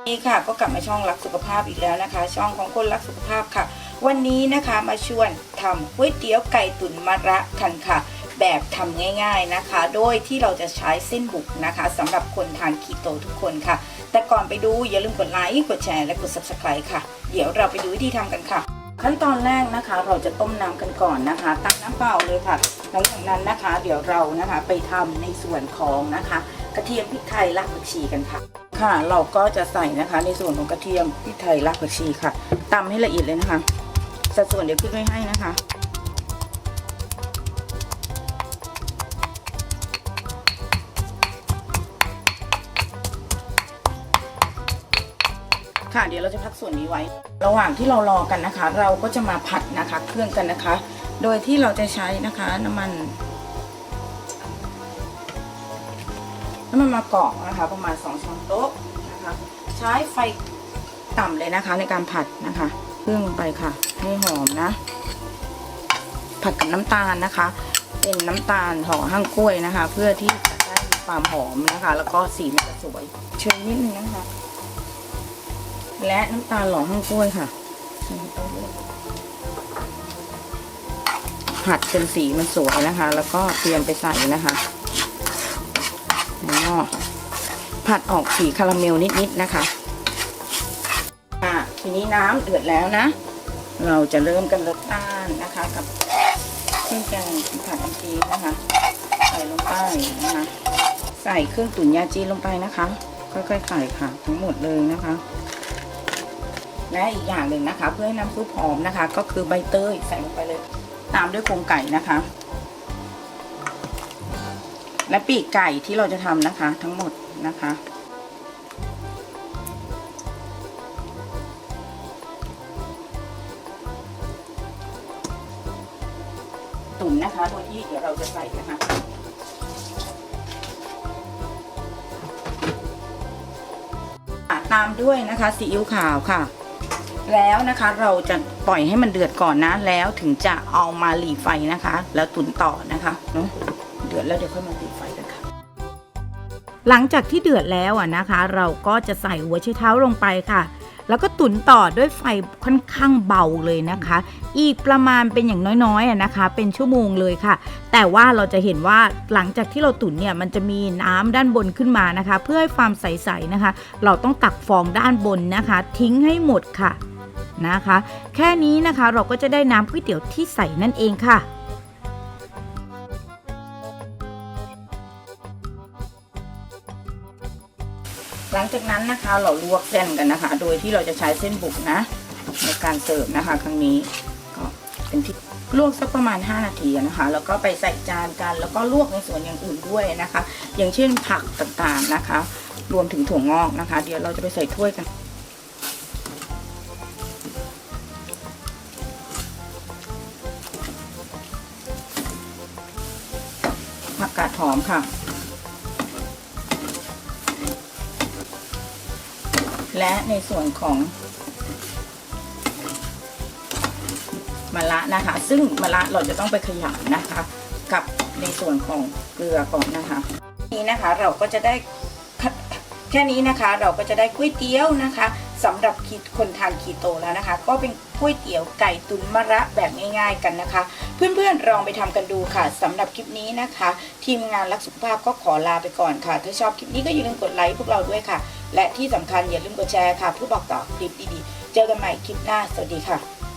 นี่ค่ะก็กลับมาช่องรักสุขภาพอีกแล้วนะคะ ช่องของคนรักสุขภาพค่ะ วันนี้นะคะมาชวนทำก๋วยเตี๋ยวไก่ตุ๋นมะระกันค่ะ แบบทำง่ายๆนะคะ โดยที่เราจะใช้เส้นบุกนะคะสำหรับคนทานคีโตทุกคนค่ะ แต่ก่อนไปดูอย่าลืมกดไลค์กดแชร์และกด Subscribe ค่ะเดี๋ยวเราไปดูวิธีทำกันค่ะ ขั้นตอนแรกนะคะเราจะต้มน้ำกันก่อนนะคะตักน้ำเปล่าเลยค่ะหลังจากนั้นนะคะเดี๋ยวเรานะคะไปทำในส่วนของนะคะกระเทียมพริกไทยรากผักชีกันค่ะค่ะเราก็จะใส่นะคะในส่วนของกระเทียมพริกไทยรากผักชีค่ะตำให้ละเอียดเลยนะคะสัดส่วนเดี๋ยวขึ้นไว้ให้นะคะค่ะเดี๋ยวเราจะพักส่วนนี้ไว้ระหว่างที่เรารอกันนะคะเราก็จะมาผัดนะคะเครื่องกันนะคะโดยที่เราจะใช้นะคะน้ำมันมะกอกนะคะประมาณ2 ช้อนโต๊ะนะคะใช้ไฟต่ำเลยนะคะในการผัดนะคะเครื่องลงไปค่ะให้หอมนะผัดกับน้ำตาลนะคะเป็นน้ำตาลห่อห้างกล้วยนะคะเพื่อที่จะได้มีความหอมนะคะแล้วก็สีมันจะสวยเชิญนิดนึงนะคะและน้ำตาลหล่อห้างกล้วยค่ะผัดจนสีมันสวยนะคะแล้วก็เตรียมไปใส่นะคะแล้วผัดออกสีคาราเมลนิดๆนะคะทีนี้น้ำเดือดแล้วนะเราจะเริ่มกันน้ำตาลนะคะกับเครื่องแกงผัดอันจีนะคะใส่ลงไปนะคะใส่เครื่องตุ๋นยาจีนลงไปนะคะค่อยๆใส่ค่ะทั้งหมดเลยนะคะและอีกอย่างหนึ่งนะคะเพื่อให้น้ำซุปหอมนะคะก็คือใบเตยใส่ลงไปเลยตามด้วยโครงไก่นะคะและปีกไก่ที่เราจะทำนะคะทั้งหมดนะคะตุ๋นนะคะโดยที่เดี๋ยวเราจะใส่นะคะตามด้วยนะคะซีอิ๊วขาวค่ะแล้วนะคะเราจะปล่อยให้มันเดือดก่อนนะแล้วถึงจะเอามาหลีไฟนะคะแล้วตุ๋นต่อนะคะเนาะเดือดแล้วเดี๋ยวค่อยมาหลีไฟกันค่ะหลังจากที่เดือดแล้วนะคะเราก็จะใส่หัวไชเท้าลงไปค่ะแล้วก็ตุ๋นต่อด้วยไฟค่อนข้างเบาเลยนะคะอีกประมาณเป็นอย่างน้อยๆนะคะเป็นชั่วโมงเลยค่ะแต่ว่าเราจะเห็นว่าหลังจากที่เราตุ๋นเนี่ยมันจะมีน้ำด้านบนขึ้นมานะคะเพื่อให้ความใสๆนะคะเราต้องตักฟองด้านบนนะคะทิ้งให้หมดค่ะนะคะแค่นี้นะคะเราก็จะได้น้ำก๋วยเตี๋ยวที่ใสนั่นเองค่ะหลังจากนั้นนะคะเราลวกเส้นกันนะคะโดยที่เราจะใช้เส้นบุกนะในการเสิร์ฟนะคะครั้งนี้ก็เป็นที่ลวกสักประมาณ5 นาทีนะคะแล้วก็ไปใส่จานกันแล้วก็ลวกในส่วนอย่างอื่นด้วยนะคะอย่างเช่นผักต่างๆนะคะรวมถึงถั่วงอกนะคะเดี๋ยวเราจะไปใส่ถ้วยกันผักกาดหอมค่ะและในส่วนของมะระนะคะซึ่งมะระเราจะต้องไปขยำนะคะกับในส่วนของเกลือก่อนนะคะนี้นะคะเราก็จะได้แค่นี้นะคะเราก็จะได้ก๋วยเตี๋ยวนะคะสำหรับคนทานคีโตแล้วนะคะก็เป็นก๋วยเตี๋ยวไก่ตุ๋นมะระแบบง่ายๆกันนะคะเพื่อนๆลองไปทำกันดูค่ะสำหรับคลิปนี้นะคะทีมงานรักสุขภาพก็ขอลาไปก่อนค่ะถ้าชอบคลิปนี้ก็อย่าลืมกดไลค์พวกเราด้วยค่ะและที่สำคัญอย่าลืมกดแชร์ค่ะเพื่อบอกต่อคลิปดีๆเจอกันใหม่คลิปหน้าสวัสดีค่ะ